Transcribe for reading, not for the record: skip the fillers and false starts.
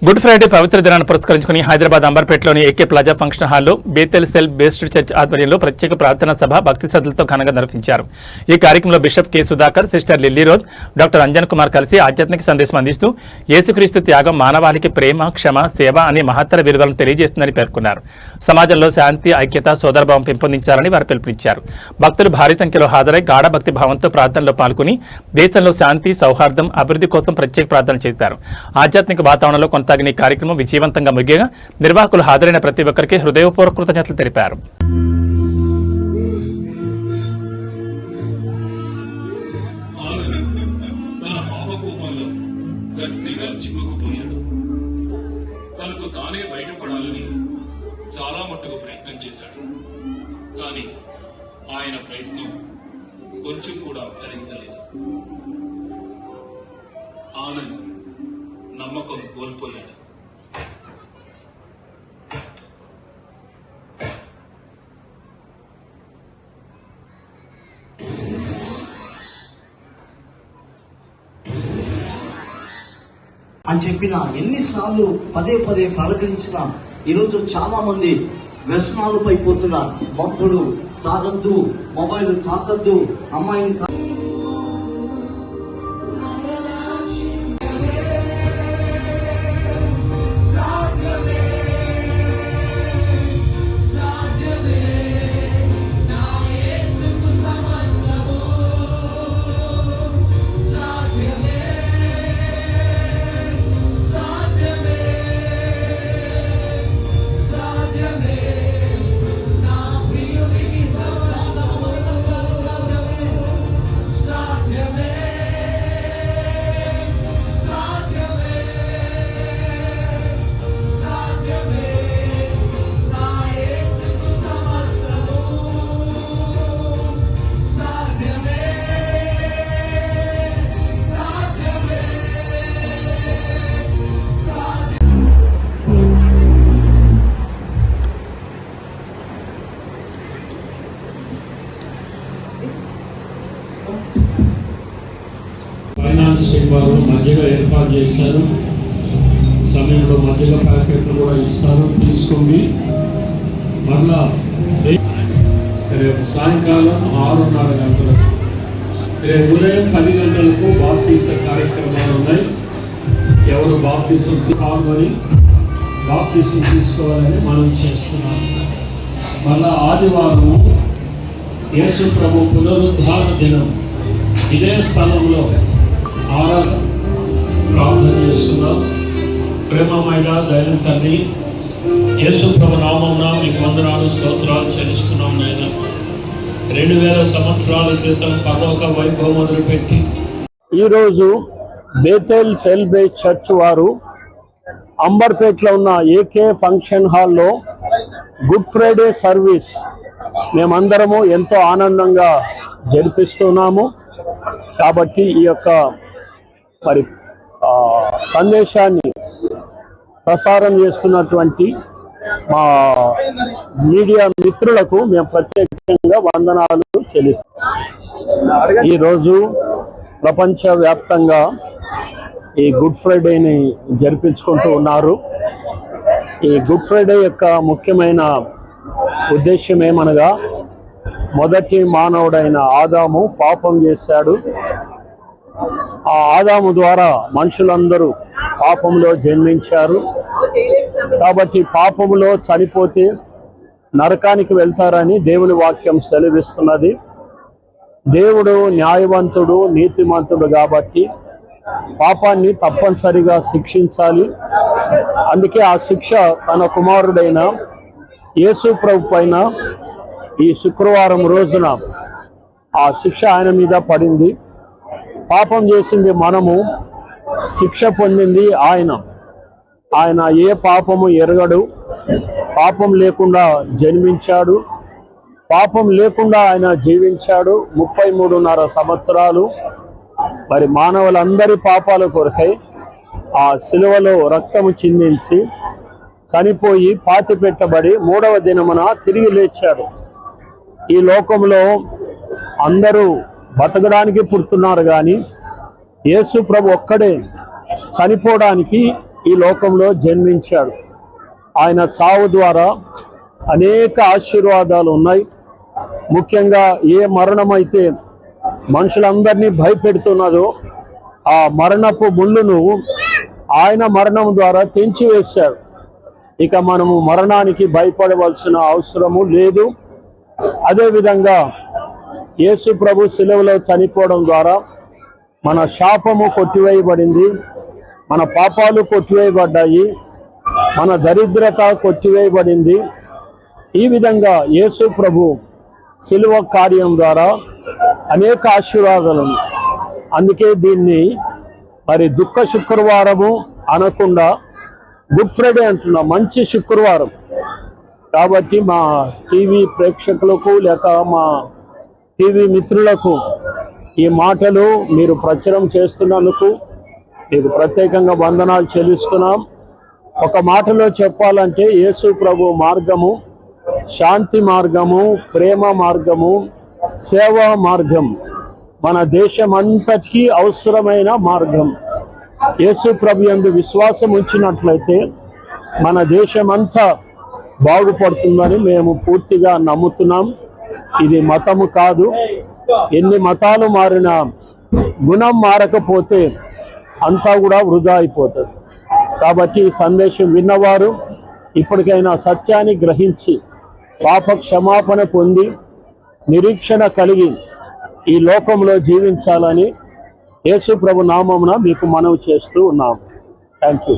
Good Friday పవిత్ర దినాన్ని పురస్కరించుకుని Hyderabad అంబర్పేటలోని AK plaza function హాల్లో బేతెల్ సెల్ బేస్డ్ చర్చ్ ఆధ్వర్యంలో ప్రత్యేక ప్రార్థనా సభ భక్తి శ్రద్ధలతో ఘనంగా నిర్వహించారు. ఈ కార్యక్రమంలో bishop K Sudhakar, sister lily rose, doctor Anjan Kumar కలిసి ఆధ్యాత్మిక సందేశం అందిస్తూ యేసుక్రీస్తు త్యాగం మానవాళికి ప్రేమ, క్షమ, సేవ అనే మహత్తర విలువలను తెలియజేస్తుందని పేర్కొన్నారు. సమాజంలో శాంతి, ఐక్యత, సోదరభావం పెంపొందించాలని వారు పిలుపునిచ్చారు. భక్తులు భారీ సంఖ్యలో హాజరై గాఢ భక్తి భావంతో ప్రార్థనలో పాల్గొని దేశంలో శాంతి, సౌహార్దం, అభివృద్ధి కోసం ప్రత్యేక ప్రార్థన చేశారు. ఆధ్యాత్మిక వాతావరణంలో కొనసాగిన ఈ కార్యక్రమం విజయవంతంగా ముగియగా నిర్వాహకులు హాజరైన ప్రతి ఒక్కరికి హృదయపూర్వక కృతజ్ఞతలు తెలిపారు. తానే బయటపడాలని చాలా మట్టుకు ప్రయత్నం చేశాడు. కానీ ఆయన ప్రయత్నం కొంచెం కూడా ఫలించలేదు. ఆనంద్ నమ్మకం కోల్పోయాడు. అని చెప్పిన ఎన్నిసార్లు పదే పదే పలకరించిన ఈరోజు చాలా మంది వ్యసనాలపై పోతున్నారు. భక్తుడు తాగద్దు, మొబైల్ తాకద్దు, అమ్మాయిని ఫైనాన్స్ వారు మధ్యగా ఏర్పాటు చేశారు. సమయంలో మధ్యలో ప్యాకెట్లు కూడా ఇస్తారు, తీసుకోండి. మరలా రేపు సాయంకాలం 6:30 గంటలకు, రేపు ఉదయం 10 గంటలకు బాప్తీస కార్యక్రమాలు ఉన్నాయి. ఎవరు బాప్తీసం పాల్గొని బాప్తీసం తీసుకోవాలని మనం చేస్తున్నాం. మళ్ళా ఆదివారం యేసు ప్రభు పునరుద్ధాన దినం ఇదే స్థలంలో ఆరాధన ప్రార్థన చేస్తున్నాం. ప్రేమమైన దైవ తండ్రి, యేసు ప్రభు నామమున మీకు వందనాలు, స్తోత్రాలు చెల్లిస్తున్నాం. నాయన 2000 సంవత్సరాల క్రితం పరలోక వైభవం మొదలుపెట్టి ఈరోజు బేతెల్ సెల్ బేస్డ్ చర్చ్ వారు అంబర్పేటలో ఉన్న ఏకే ఫంక్షన్ హాల్లో గుడ్ ఫ్రైడే సర్వీస్ మేమందరము ఎంతో ఆనందంగా జరిపిస్తున్నాము. కాబట్టి ఈ యొక్క సందేశాన్ని ప్రసారం చేస్తున్నటువంటి మా మీడియా మిత్రులకు మేము ప్రత్యేకంగా వందనాలు చెల్లిస్తాం. ఈరోజు ప్రపంచవ్యాప్తంగా ఈ గుడ్ ఫ్రైడేని జరిపించుకుంటూ ఉన్నారు. ఈ గుడ్ ఫ్రైడే యొక్క ముఖ్యమైన ఉద్దేశం ఏమనగా, మొదటి మానవుడైన ఆదాము పాపం చేశాడు. ఆ ఆదాము ద్వారా మనుషులందరూ పాపంలో జన్మించారు. కాబట్టి పాపములో చనిపోతే నరకానికి వెళ్తారని దేవుని వాక్యం సెలవిస్తున్నది. దేవుడు న్యాయవంతుడు, నీతిమంతుడు కాబట్టి పాపాన్ని తప్పనిసరిగా శిక్షించాలి. అందుకే ఆ శిక్ష తన కుమారుడైన యేసు ప్రభు పైన ఈ శుక్రవారం రోజున ఆ శిక్ష ఆయన మీద పడింది. పాపం చేసింది మనము, శిక్ష పొందింది ఆయన. ఆయన ఏ పాపము ఎరగడు, పాపం లేకుండా జన్మించాడు, పాపం లేకుండా ఆయన జీవించాడు 33.5 సంవత్సరాలు. మరి మానవులందరి పాపాల కొరకై ఆ శిలువలో రక్తము చిందించి చనిపోయి పాతి పెట్టబడి 3వ దినమున తిరిగి లేచాడు. ఈ లోకంలో అందరూ బతకడానికి పుడుతున్నారు కానీ యేసు ప్రభు ఒక్కడే చనిపోవడానికి ఈ లోకంలో జన్మించాడు. ఆయన చావు ద్వారా అనేక ఆశీర్వాదాలు ఉన్నాయి. ముఖ్యంగా ఏ మరణం అయితే మనుషులందరినీ భయపెడుతున్నదో ఆ మరణపు ముళ్ళును ఆయన మరణం ద్వారా తెంచివేశాడు. ఇక మనము మరణానికి భయపడవలసిన అవసరము లేదు. అదేవిధంగా యేసు ప్రభు శిలువలో చనిపోవడం ద్వారా మన శాపము కొట్టివేయబడింది, మన పాపాలు కొట్టివేయబడ్డాయి, మన దరిద్రత కొట్టివేయబడింది. ఈ విధంగా యేసు ప్రభు శిలువ కార్యం ద్వారా అనేక ఆశీర్వాదాలు ఉన్నాయి. అందుకే దీన్ని మరి దుఃఖ శుక్రవారము అనకుండా గుడ్ ఫ్రైడే అంటున్నాం, మంచి శుక్రవారం. కాబట్టి మా టీవీ ప్రేక్షకులకు లేక మా టీవీ మిత్రులకు ఈ మాటలు మీరు ప్రచురం చేస్తున్నందుకు మీకు ప్రత్యేకంగా వందనాలు చెల్లిస్తున్నాం. ఒక మాటలో చెప్పాలంటే యేసు ప్రభు మార్గము శాంతి మార్గము, ప్రేమ మార్గము, సేవా మార్గం, మన దేశం అంతటికీ అవసరమైన మార్గం. యేసు ప్రభు యందు విశ్వాసం ఉంచినట్లయితే మన దేశమంతా బాగుపడుతుందని మేము పూర్తిగా నమ్ముతున్నాం. ఇది మతము కాదు. ఎన్ని మతాలు మారినా గుణం మారకపోతే అంతా కూడా వృధా అయిపోతుంది. కాబట్టి ఈ సందేశం విన్నవారు ఇప్పటికైనా సత్యాన్ని గ్రహించి పాప క్షమాపణ పొంది నిరీక్షణ కలిగి ఈ లోకంలో జీవించాలని యేసు ప్రభు నామమున మీకు మనవి చేస్తూ ఉన్నాం. Thank you.